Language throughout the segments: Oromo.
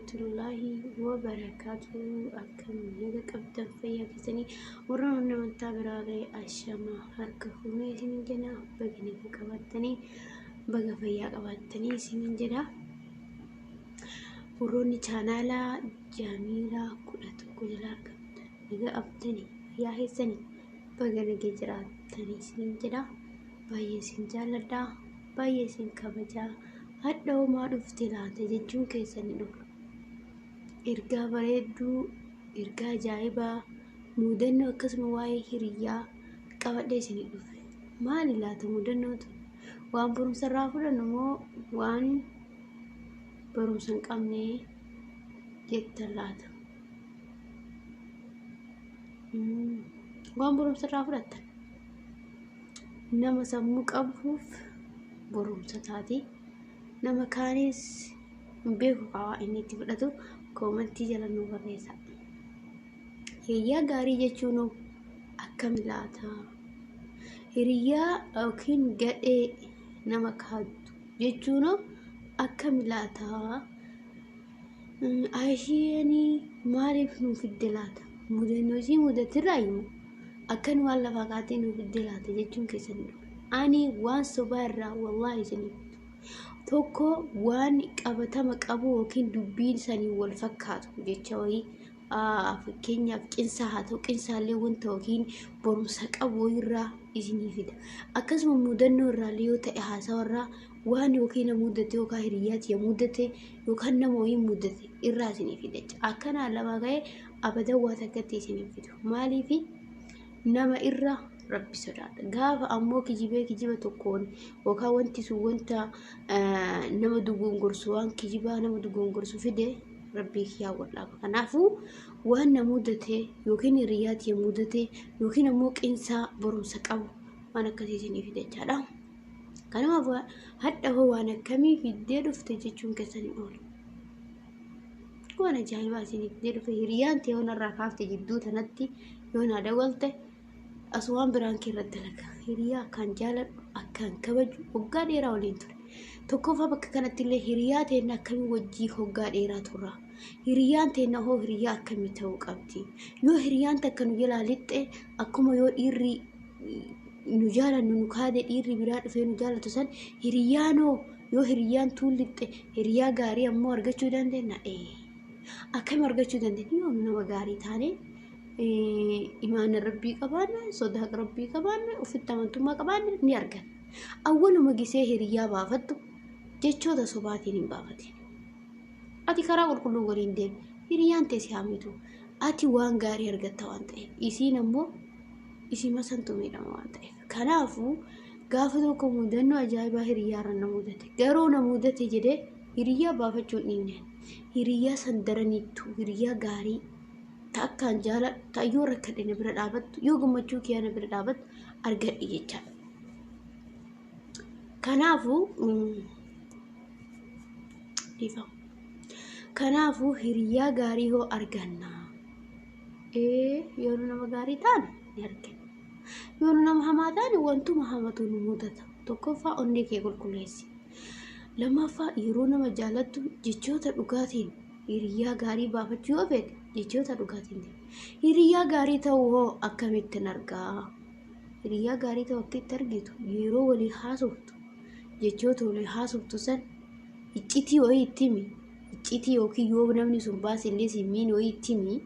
warahmatullahi wabarakatuh. Akkam naga qabdan fayyaa keessanii warra namoota biraa ashama harka fuunee isin jenna bagni qabatanii baga fayyaa qabatanii isin jedha. Warroonni chaanaala Jaamiilaa 11 jala argamtan naga abtanii fayyaa keessanii baga naga jiraatanii isin jedha. Baay'ee isin jaalladha, baay'ee isin kabajaa. Hadda homaa dhufte laata jechuun keessanii dhufu. Ergaa bareedduu, ergaa ajaa'ibaa, mudannoo akkasuma waa'ee hiriyaa qabadhee isinii dhufe. Maali laata mudannootu? Waan barumsa irraa fudhannu moo waan barumsa hin qabne jettan laata? Waan barumsa irraa fudhattan nama sammuu qabuuf barumsa taati. Nama kaanis beeku qaba inni itti fudhatu koomentii jala nu barreessa. Hiriyaa gaarii jechuun akkam laata? Hiriyaa yookiin gadhee nama kaatu jechuun akkam laata? Aayishiini maaliif nu fidde laata? Mudannoo isii mudatirraa himu akkan waan lafa kaatee nu fidde laata jechuun keessan dhufu. Ani waan sobaa irraa wallaahi isiniif tokko waan qabatama qabu yookiin dubbiin sanii wal fakkaatu jecha wayii fakkeenyaaf qinsaa haa ta'u qinsaallee wanta yookiin barumsa qabu irraa isinii fida. Akkasuma mudannoo irraa yoo ta'e haasawarraa waan yookiin mudate yookaan hiriyaati mudate yookaan nama wayii mudate irraa isinii fida. Akkana lama ga'ee abadan waa takkatti isinii fidu. Maaliif nama irraa Rabbi sodaadha. Gaafa ammoo kijiba tokkoon yookaan wanti sun wanta nama dogongorsu waan kijibaa nama dogongorsu fide Rabbi yaa wallaafa. Kanaafuu waan na mudate yookiin hiriyaati mudate yookiin ammoo qinsaa barumsa qabu waan akkasii isinii fide jechaadha. Kanaaf hadda hoo waan akkamii fiddee dhufte jechuun keessanii oolu. Waan ajaa'ibaa isinii fiddee dhufe hiriyaan ta'e irraa kaafte jidduu tanatti yoo na dawalte aswaan biraan keerratti dalaga. Hiriyaa akkaan jaaladhu akkaan kabaju waggaa dheeraa waliin ture. Tokkoffaa bakka kanatti illee hiriyaa ta'een akkamii wajjii waggaa dheeraa turra. Hiriyaan ta'een hoo hiriyaa akkamii ta'uu qabdi? Yoo hiriyaan takka nu jalaa lixxe akkuma yoo dhiirri nu jaalannu nu kaade dhiirri biraa dhufee nu jaalatu san hiriyaanoo yoo hiriyaan tuun lixxe hiriyaa gaarii ammoo argachuu dandeenya? Akkam argachuu dandeenya? Yoo nama gaarii taane imaan rabbii qabaanne sodaa rabbii qabaanne ofitti amantummaa qabaanne ni argan. Awwaluma gisee hiriyaa baafattu jechoota sobaatiin hin baafatin. Ati karaa qulqulluu waliin deemi. Hiriyaan ta'e si haamitu. Ati waan gaarii argatta waan ta'eef isiin ammoo isii masantu miidhama waan ta'eef. Kanaafuu gaafa tokko mudannoo ajaa'ibaa hiriyaa irra na mudate. Garuu na mudate jedhee hiriyaa baafachuu hin dhiibne. Hiriyaa san daraniittu hiriyaa gaarii takkaan jala tayyoo rakkadhe na bira dhaabattu yoo gammachuu kiyya na bira dhaabattu argadhi jechaadha. Kanaafuu hiriyaa gaarii hoo arganna. Yoo nama gaarii taane ni argina. Yoo nama hamaa taane wantuma hamatu nu mudata. Tokkoffaa onnee kee qulqulleessi. Lammaffaa yeroo nama jaalattu jechoota dhugaatiin hiriyaa gaarii baafachuu yoo fedhe jechoota dhugaatiin hiriyaa gaarii ta'uu hoo akkamittiin argaa? Hiriyaa gaarii ta'uu akkamitti argitu? Yeroo walii haasoftu jechoota walii haasoftu san iccitii wayii itti himi. Iccitii yookiin yoo namni sun baasillee simmiin wayii itti himi.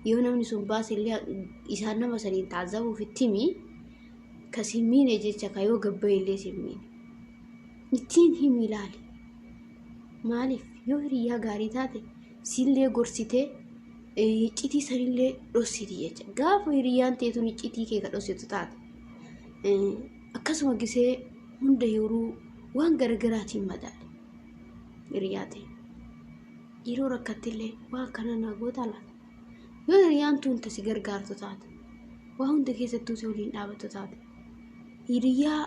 Yoo namni sun baasillee isaan nama saniin taasisamuuf itti himi. Ka simmiine jecha ka yoo gabbayillee simmiine ittiin himi ilaali. Maaliif yoo hiriyaa gaarii taate sillee gorsitee iccitii sanillee dhossiti jecha. Gaafa hiriyaan teetun iccitii kee ka dhossitu taate akkasuma gisee hunda yeroo waan garagaraatiin madaale hiriyaa ta'e yeroo rakkattillee waa kana naa goota laata. Yoo hiriyaan tuunta si gargaartu taate waa hunda keessattuu si waliin dhaabatu taate hiriyaa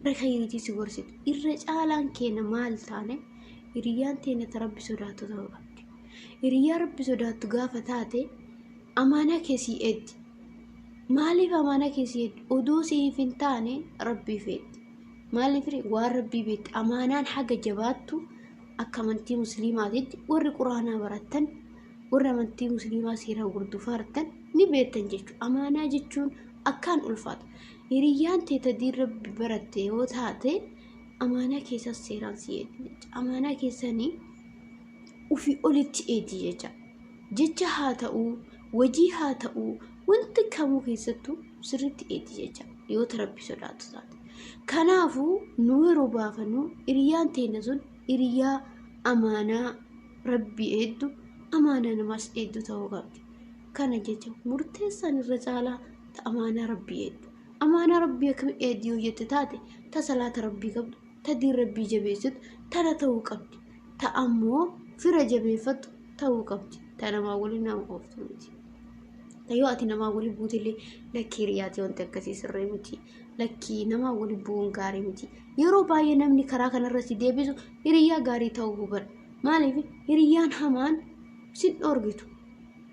rakka hiriitii si gorsitu irra caalaan keenya maal taane hiriyaan teenya ta Rabbi sodaattu ta'uu qabdi. Hiriyaa Rabbi sodaattu gaafa taate amaanaa keessii eeddi. Maaliif amaanaa keessii eeddi? Oduu siif hin taane Rabbii feetti. Maaliif waan Rabbii beetti amaanaan haga jabaattu akka amantii musliimaatitti warri quraanaa baratan warra amantii musliimaa seera gurguddaa faratan ni beektan jechuudha. Amaanaa jechuun akkaan ulfaata. Hiriyyaan teeta diin rabbi baratte yoo taate amaanaa keessa seeraan si eedi jecha. Amaanaa keessanii ufii olitti eedi jecha. Jecha haa ta'uu, wajii haa ta'uu, wanti kamuu keessattuu sirriitti eedi jecha. Yoo rabbi sodaatu taate. Kanaafuu nu yeroo baafannu hiriyyaan teenya sun hiriyaa amaanaa rabbi eeddu amaanaa namaas eeddu ta'uu qabdi. Kana jecha murteessaan irra caalaa ta amaanaa rabbi eeddu. Amaanaa rabbi akkam eeddi yoo jette taate ta salaata rabbii qabdu, ta diin rabbii jabeessitu tana ta'uu qabdi. Ta ammoo fira jabeeffatu ta'uu qabdi. Ta namaa waliin nama ooftu miti. Ta yoo ati namaa waliin buutillee lakkii hiriyaati wanti akkasii sirree miti. Lakkii namaa waliin bu'uun gaarii miti. Yeroo baay'ee namni karaa kanarra si deebisu hiriyaa gaarii ta'uu hubadhu. Maaliif hiriyyaan hamaan sin dhorgitu.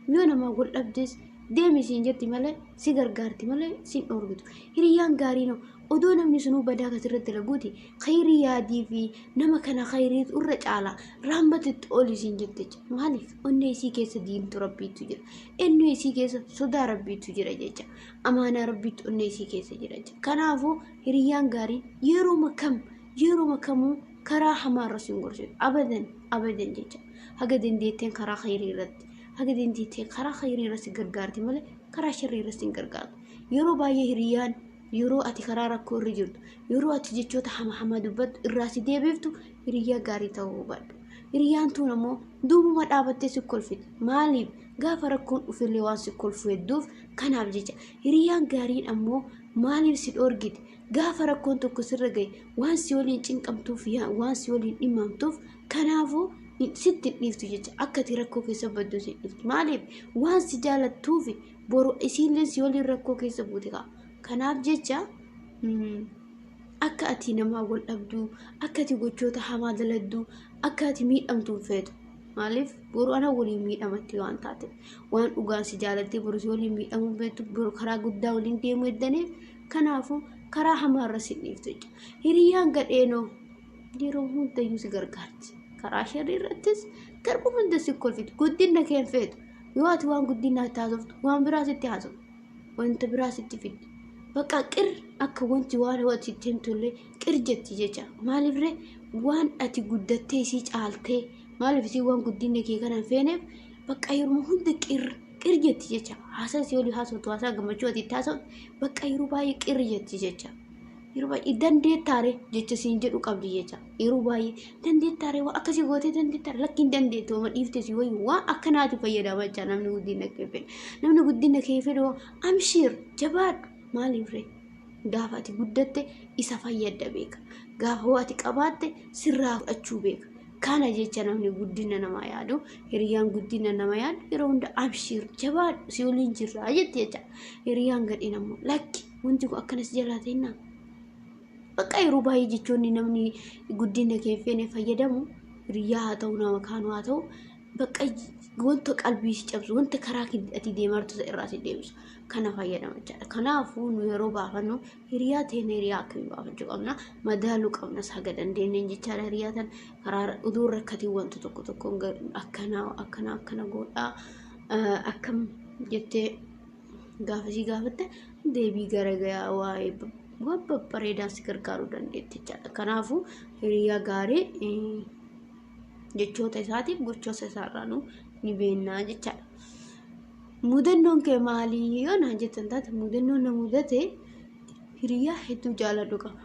Yoo namaa wal dhabdes deemi siin jetti malee si gargaarti malee sin dhorgitu. Hiriyyaan gaarii no odoo namni sunuu badaa kasirratti laguuti khayrii yaadii fi nama kana khayriitu irra caala raambatitti oli siin jettecha. Maaliif onnee isii keessa diintu rabbiitu jira. Onnee isii keessa sodaa rabbiitu jira jecha. Amaanaa rabbiitu onnee isii keessa jira jecha. Kanaafuu hiriyyaan gaarii yeroo makamuu karaa hamaarra sin gorsitu. Abadan jecha. Haga dandeetteen karaa khayrii irratti. Haga dandeetteen karaa khayrii irratti gargaarti malee karaa sharrii irratti hin gargaartu. Yeroo baay'ee hiriyyaan yeroo ati karaa rakkoo irra jirtu, yeroo ati jechoota hama dubbattu irraa si deebiftu hiriyyaa gaarii ta'uu hubadhu. Hiriyyaan tun ammoo duubuma dhaabattee si kolfiti. Maaliif gaafa rakkoon dhufillee waan si kolfu hedduuf kanaaf jecha hiriyyaan gaariin ammoo maaliif si dhorgiti gaafa rakkoon tokko sirra gahe waan si waliin cinqamtuuf waan si waliin dhimamtuuf kanaafuu sitti dhiiftu jecha akka ati rakkoo keessa baddu si dhiifti. Maaliif waan si jaalattuufi boru isiillee si waliin rakkoo keessa buute qaba. Kanaaf jecha akka ati namaa wal dhabduu, akka ati gochoota hamaa daladduu, akka ati miidhamtuun feetu. Maaliif boru ana waliin miidhamatti waan taate waan dhugaan si jaalattee boru si waliin miidhamuun feetu boru karaa guddaa waliin deemuu eddaniif kanaafuu karaa hamaarra si dhiiftu jecha. Hiriyyaan gadheenoo yeroo hundayyuu si gargaarti. Karaa sharrii irrattis garbu hunda si kolfiti. Guddina keen feetu yoo ati waan guddinaa itti haasoftu waan biraa sitti haasoftu wanta biraa sitti fiddi. Bakka qir akka wanti waan hawwati tollee qir jetti jecha. Maaliif ree waan ati guddattee isii caaltee maaliif isii waan guddinna kee kanaan feeneef bakka yeroo hunda qir jetti jecha. Haasaa si olii haasoftu haasaa gammachuu ati itti haasoftu bakka yeroo baay'ee qir jetti jecha. Yeroo baay'ee dandeettaare jecha siin jedhu qabdi jecha. Yeroo baay'ee dandeettaare waan akkasii gootee dandeettaare lakkiin dandeettu amma dhiiftee si wayii waan akkanaati fayyadama jecha namni guddina kee fedhe. Namni guddina kee fedhe amshir jabaadhu. Maaliif ree gaafa ati guddatte isa fayyadda beeka. Gaafa ati qabaatte sirraa fudhachuu beeka. Kana jecha namni guddina nama yaadu hiriyyaan guddina nama yaadu yeroo hunda abshir jabaadhu si waliin jirra jetti jecha. Hiriyyaan gadhiin ammoo lakki wanti kun akkanas jalaate hinnaa. Bakka yeroo baay'ee jechoonni namni guddina kee feene fayyadamu hiriyyaa haa ta'u nama kaanuu haa ta'u bakka wanta qalbii si cabsu wanta karaa ati deemartu irraa si deebisu kana fayyadama jechaadha. Kanaafuu nu yeroo baafannu hiriyaa teenya hiriyaa akkamii baafachuu qabna madaaluu qabna haga dandeenyeen jechaadha. Hiriyaa tan karaa uduu rakkatii wanta tokko akkana godhaa akkam jettee gaafasii gaafatte deebii garagaraa waa'ee waan babbareedaa si gargaaruu dandeetti jechaadha. Kanaafuu hiriyaa gaarii jechoota isaatiif gochoota isaarraanuu ni beennaa jechaadha. Mudannoon kee maalii yoo naan jettan taate mudannoon na mudate hiriyaa hedduu jaaladhu qaba.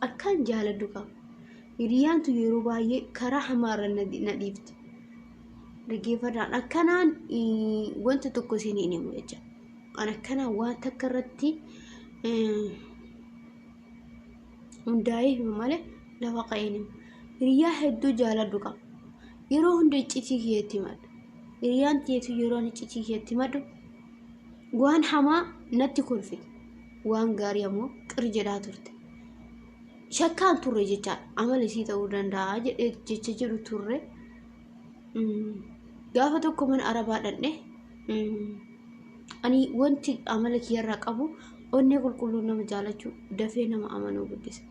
Akkaan jaaladhu qaba. Hiriyyaan tu yeroo baay'ee karaa hamaarra na dhiifti. Dhaggeeffadhaan akkanaan wanta tokko isin hin himu jecha. An akkanaan waan takka irratti hundaa'ee himu malee lafa qa'een himu. Hiriyaa hedduu jaaladhu qaba. Yeroo hunda iccitii keetti madda. Hiriyyaan teetu yeroo iccitii keetti maddu waan hamaa natti kolfite. Waan gaarii ammoo qir jedhaa turte. Shakkaan turre jechaadha. Amala isii ta'uu danda'a jedhee jecha jedhu turre. Gaafa tokko mana arabaa dhandhe ani wanti amala kiyyarraa qabu onnee qulqulluun nama jaalachuu dafee nama amanuu guddisa.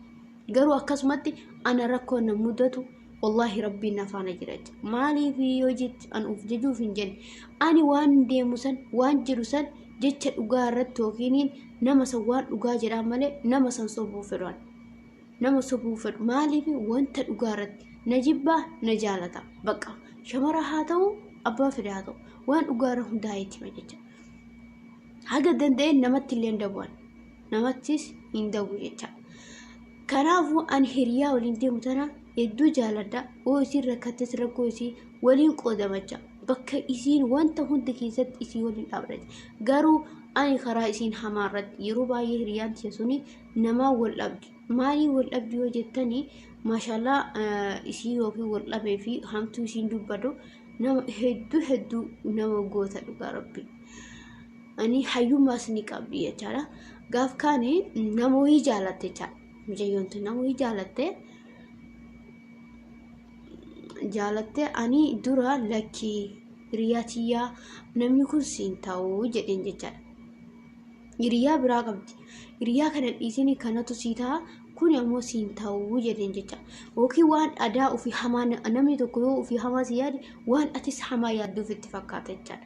Garuu akkasumatti ana rakkoo na mudatu والله ربي نفعنا جرج مالي في يوجد أن أفججو في الجن أني وان ديموسن وان جروسن جتش أجارت توكينين نما سوان أجاجر عمله نما سنصبو فران نما صبو فر مالي في وانت أجارت نجيبه نجالته بقى شمرة هاتو أبا فرياتو وان أجارهم دايتي مجتش حاجة دندين نمت اللي ندبوان نمتيس يندبو جتش كنافو أن هريا ولينتي متنا يدو جالدا ويسير ركتس ركوسي ولين قدمجا بكا إسين وانت هند كيست إسي ولين أبرد قارو أني خرا إسين حمارت يروبا يهريان تيسوني نما والأبد مالي والأبد وجدتني ما شاء الله إسي وفي والأبد في همتو إسين دوبادو نما هدو نما قوتا لقا ربي أني حيو ما سنك أبدي يجالا قاف كاني نموي جالت يجال مجيونتو نموي جالت أني درا لكي رياتيا نمي كن سينتاو جدين ججال ريا برا قبدي ريا كانت إيسيني كانتو سيتا كون يمو سينتاو جدين ججال وكي وان أداء في حمان أنمي تقويو في حما زيادة وان أتس حما يادو في اتفاقات ججال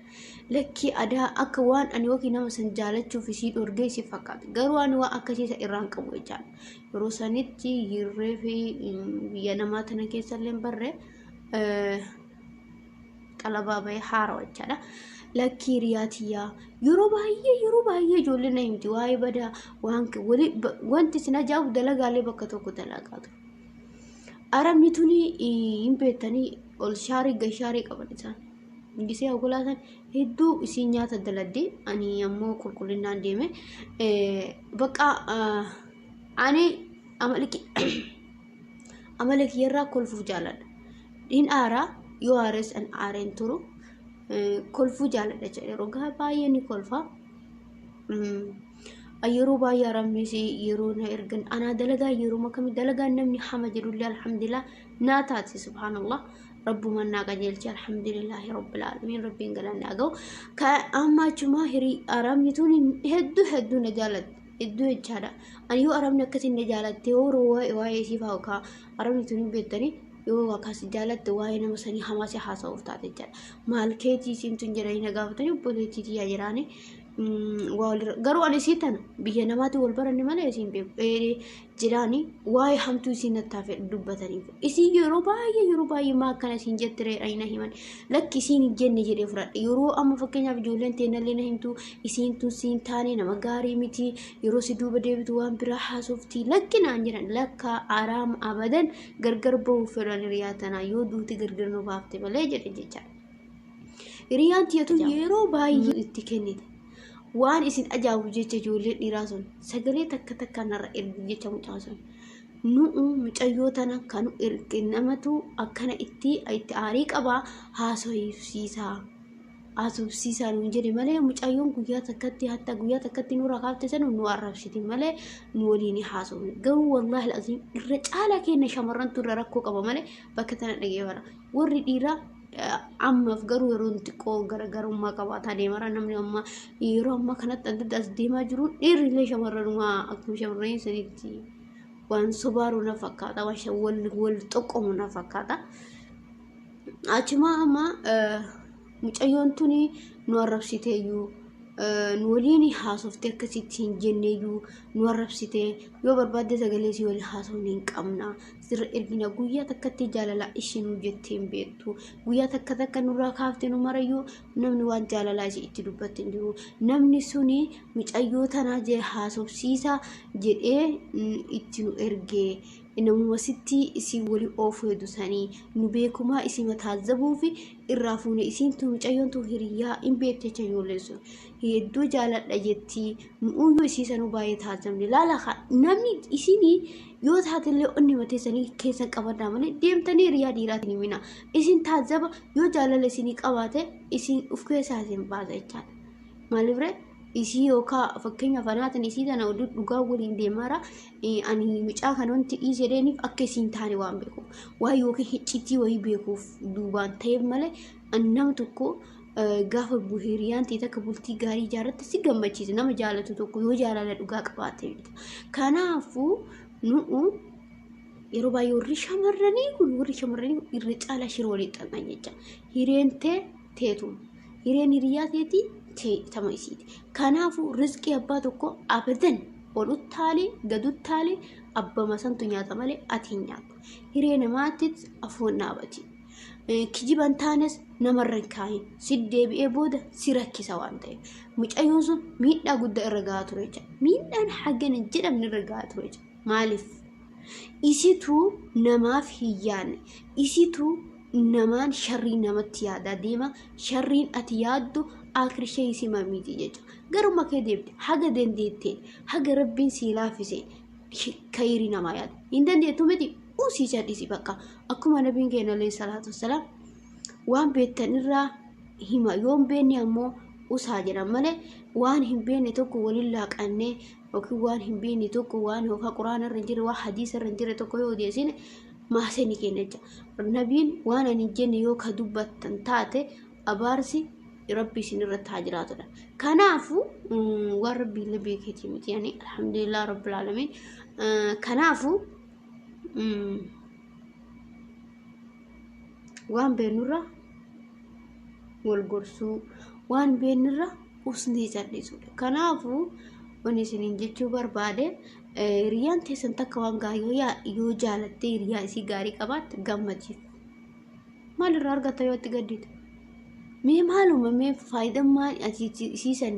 لكي أداء أكوان أني وكي نما سنجالتشو في سيد أرغيسي فقط قروان وأكسيس إيران قبو ججال روسانيتي يري في ينماتنا كيسالين بري قلبابي حارة وجالا لكي رياتيا يروباية جولنا يمتي واي بدا وانك وانت سنجاو دلقا لي بكتوكو دلقاتو أرامني توني يمبيتاني الشاري قبلتان نجيسي أقولاتان هدو سينيات الدلدي أني يمو كل ديمي بقى أني أملك يرى كل فجالا إن أرى يوارس أن أرين ترو كل فجالة دجال روجها بايني كلفا أيرو بايا رميسي يرونا إرجن أنا دلقا يرو ما كم دلقا نمني حمد لله الحمد لله ناتاتي سبحان الله رب من ناقجلش الحمد لله رب العالمين ربي انقلنا أجو كأما جماهري أراميتوني هدو نجالت إدو إجهادا أن يو أرامنا كتن نجالت تيورو واي سيفاوكا أراميتوني بيتني yoo akaas jaalatte waa'ee nama sanii hamaasi haasa'uuf taate jechuudha. Maal keetii simtuun jedhanii gaafatanii obboleettii yaa jiraani garuu ani sii tana biyya namaatti wal baranne malee isiin beeku jiraani waa'ee hamtuu isiin nattaaf dubbataniif isiin yeroo baay'ee maa akkana isiin jettire ayina himan lakki isiin hin jenne jedhee fudhadhe yeroo amma fakkeenyaaf ijoolleen teennallee na himtu isiin tun siin taane nama gaarii miti yeroo si duuba deebitu waan biraa haasofti lakki naan jiran lakka araam abadan gargar bahuuf fedhan riyaatana yoo duuti gargar nu baafte malee jedhe jechaadha. Riyaan tiyatu yeroo baay'ee itti kennite. waan isin ajaa'ibu jecha ijoollee dhiiraa sun sagalee takka narra ergu jecha mucaasun nu'u mucayyoo tana kanu namatu akkana itti aarii qabaa haasofsiisaa nuun jedhe malee mucayyoon guyyaa takkatti nurra kaafte sanu nu arrabsiti malee nu waliin haasofne garuu wallaahi al'aziim irra caalaa keenya shamarran turre rakkoo qaba malee bakka tana dhageeffara warri dhiiraa ammaaf garuu yeroo xiqqoo garaagarummaa qabaataa deemara namni amma yeroo amma kanatti adda as deemaa jiru dhiirrillee shamarranumaa akkuma shamarranii sanitti waan sobaaru na fakkaata waan wal xoqqomu na fakkaata achuma amma mucayyoon tuni nu arrabsiteeyyuu nu waliin haasoftee akkasitti hin jenneeyyuu nu arrabsitee yoo barbaadde sagalee si waliin haasofne hin qabna sirra ergina guyyaa takkatti jaalalaa ishinuu jetteen beektu guyyaa takka nurraa kaafte nu marayyuu namni waan jaalalaa ishee itti dubbatte hin jiru namni suni mucayyoo tanaa jee haasofsiisaa jedhee itti nu ergee namuma sitti isin wali oofeedu sanii nu beekumaa isin mataazabuufi irraa fuune isin tu mucayyoon tu hiriyaa hin beektecha ijoolleessu hedduu jaaladha jetti nu uyyuu isiisanuu baay'ee taazamne laala namni isinii yoo taatellee onni mateessanii keessa qabadhaa malee deemtanii hiriyaa dhiiraatiin himina isin taazaba yoo jaalala isinii qabaate isin uf keessaa isin baasa jechaadha maaliifree isi yoka fakkeenya fanaatan isi tana dhugaa waliin deemara ani mucaa kanonti dhiisedeniif akka isin taane waan beeku waa yookiin hiccitii wayii beekuuf duubaan ta'eef malee annam tokko gaafa buhiriyaan takka bultii gaarii ijaarratti si gammachiisa nama jaalatu tokko yoo jaalala dhugaa qabaate kanaafu nu'u yeroo baay'ee warri shamarranii irra caalaa shiroo waliin xaxan jecha hireen teetu hireen hiriyaa teetii tama isiiti. Kanaafuu rizqii abbaa tokko abadan ol uttaalee gad uttaalee abbama santu nyaata malee ati hin nyaatu. Hiree namaattis afoon dhaabati. Kijiban taanes namarra kaayin si deebi'ee booda si rakkisa waan ta'eef mucayyoon sun miidhaa guddaa irra gahaa ture jecha miidhaan hagana jedhamne irra gahaa ture jecha maaliif isitu namaaf hin yaadne isitu namaan sharrii namatti yaada deema sharriin ati yaaddu akhirshee isi mamiti jecha garuma kee deebite haga dandeettee haga rabbiin si laafise khayri nama yaada hin dandeettu miti usii jadisi bakka akkuma nabiin keenya alayhi salaatu wassalaam waan beektan irraa hima yoon beekne ammoo usaa jedhan malee waan hin beekne tokko waliin laaqannee yookiin waan hin beekne tokko waan yookaan quraana irra jira waan hadiisa irra jira tokko yoo odeessine maaseni keenya jecha nabiin waan ani jenne yoo ka dubbattan taate abaarsi rabbi isin irratti haa jiraatudha. Kanaafu waan rabbiin la beekeeti miti yani alhamdulillah rabbil alamin. Kanaafu waan beenurra wal gorsuu waan beenurra usnii jallisuudha. Kanaafu wanni isiniin jechuu barbaade riyaan teessan takka waan gaarii yoo jaalattee riyaa isii gaarii qabaatte gammachiif. Maalirraa argata yoo itti gaddite? Mee maaluma mee faayidammaa asiisiisan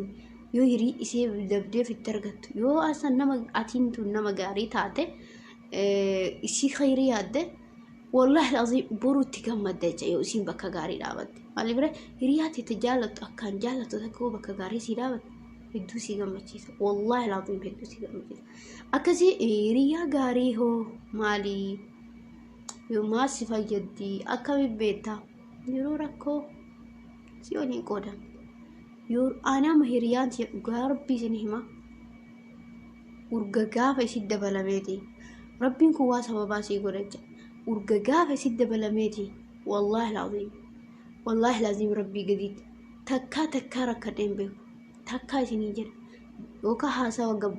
yoo hirii isee dabdeef itti argattu yoo asan nama atiin tun nama gaarii taate isii khayrii yaadde wallahi lazim borutti gammadda jecha yoo isiin bakka gaarii dhaabatte maali bire hiriyaatti itti jaallattu akkaan jaallattu takka bakka gaarii sii dhaabatte hedduu sii gammachiisa wallahi lazim hedduu sii gammachiisa akkasii hiriyaa gaarii hoo maali yoo maasi fayyaddi akkamiin beektaa yeroo rakkoo si waliin qoodan yoo anama hiriyaan si dhugaa rabbii isin hima urga gaafa isin dabalameeti rabbiin kun waa sababaa sii godhacha urga gaafa isin dabalameeti wallahi lazim rabbii gadiitti takkaa rakkadheen beeku takkaa isinii jira yookaan haasawa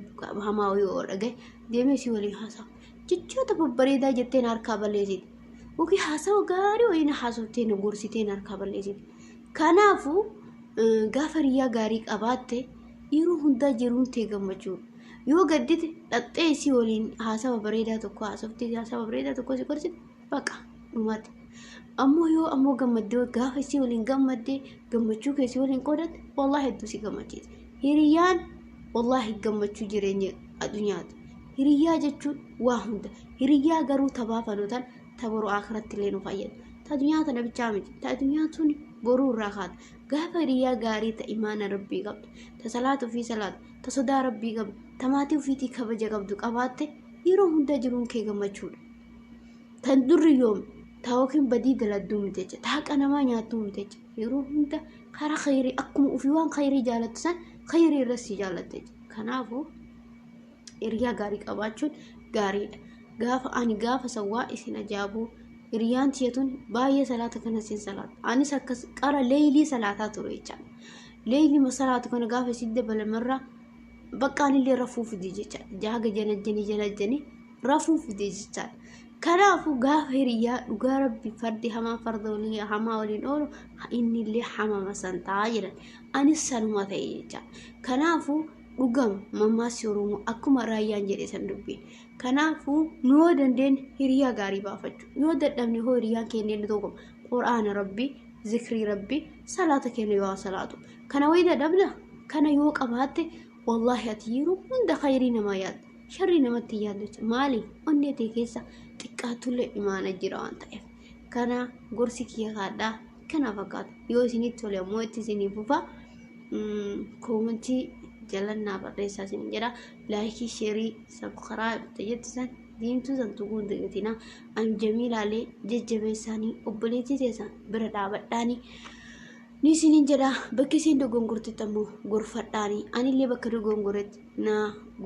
hamaa yoo dhagaye deemee si waliin haasawa jechoota babbareedaa jetteen harkaa balleessiti yookiin haasawa gaarii waliin haasofteen gorsiteen harkaa balleessiti. Kanaafu gaafa riyaa gaarii qabaatte yeroo hundaa jiruun tee gammachuu yoo gaddite dhaxxee isii waliin haasawa bareedaa tokko haasoftee haasawa bareedaa tokko si gorsite baqa dhumaatti ammoo yoo ammoo gammaddee gaafa isii waliin gammaddee gammachuu keessi waliin qoodatte wallahi hedduu si gammachiisa hiriyaan wallahi gammachuu jireenya addunyaati hiriyaa jechuun waa hunda hiriyaa garuu tabaafanotaan tabaruu akhiratti illee nu fayyadu taadunyaa tana bichaa miti taadunyaa tuni boruu rahat gaafa riyaa gaarii ta imaana rabbii qabdu ta salaatu fi salaat ta sodaa rabbii qabdu ta maatii ofiitii kabaja qabdu qabaatte yeroo hunda jiruun kee gammachuudha tan durri yoom ta yookiin badii daladduu miti jecha ta haqa namaa nyaattuu miti jecha yeroo hunda karaa khayrii akkuma ofii waan khayrii jaalattu san khayrii irratti jaalatte jecha kanaafu riyaa gaarii qabaachuun gaariidha gaafa sawwaa isin ajaa'ibuu riyaan tiyatun baay'ee salaata kana sin salaata anis akkas qara leeyli salaataa ture jecha leeyli masalaatu kana gaafa sidde balamarra baqqaan illee rafuuf jecha jaaga janajjani rafuuf jecha kanaafu gaafa riyaa dhugaa rabbi fardi hamaa farda walii hamaa waliin oolu inni illee hamaa masantaa jedhan anis sanuma ta'e jecha kanaafu dhugam mammaasi oromoo akkuma raayyaan jedhe san dubbiin kanaafu noo dandeen hiriyaa gaarii baafachu yoo dadhabne hoo hiriyaan kenneen tokko quraana rabbi zikrii rabbi salaata kennu yoo salaatu kana way dadhabna kana yoo qabaatte wallahi ati yeroo hunda khayrii nama yaad sharri namatti yaaddu maali onneetee keessa xiqqaatullee imaana jira waan ta'eef kana gorsi kiyya kaadhaa kana fakkaata yoo isinitti tole ammoo itti isinii fufa koomentii jalanna barreessaa isin jedha laayikii sheerii sabskiraayib tajaajilan diimtuu santuuquun deegatina an jamiilaalee jajjabeessaanii obboleettii teessan bira dhaabadhaanii ni isinin jedha bakki isin dogongortetti ammoo gorfadhaanii anillee bakka dogongorretti na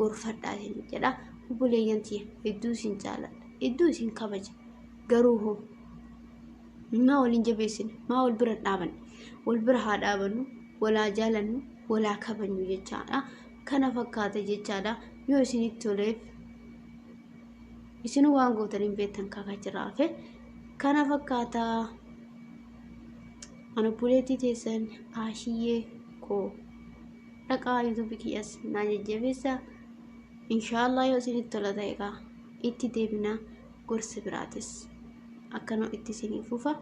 gorfadhaa isin jedha obboleeyyantii hedduu isin jaaladha hedduu isin kabaja garuu hoo maa waliin jabeessine maa wal bira dhaabanne wal bira haa dhaabannu walaa jaalannu ولا كبني جتادا كنا فكاته جتادا يو سيني توليف isin waan gootan beektan kakaa jiraafe kana fakkaata manipuleetii teessan aashiyyee koo dhaqaa YouTube kiyas na jajjabeessa inshallah yoo isinitti tola ta'e itti deebina gorsa biraatis akkana itti isinii fufa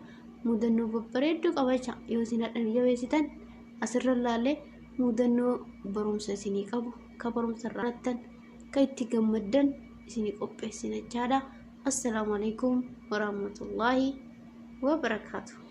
mudannoo babbareedduu qabacha yoo isin hadhan jabeessitan asirra laalee mudannoo barumsa isinii qabu ka barumsa irraattan ka itti gammaddan isinii qopheessina jechaadha. Assalamu alaikum warahmatullahi wabarakatuh.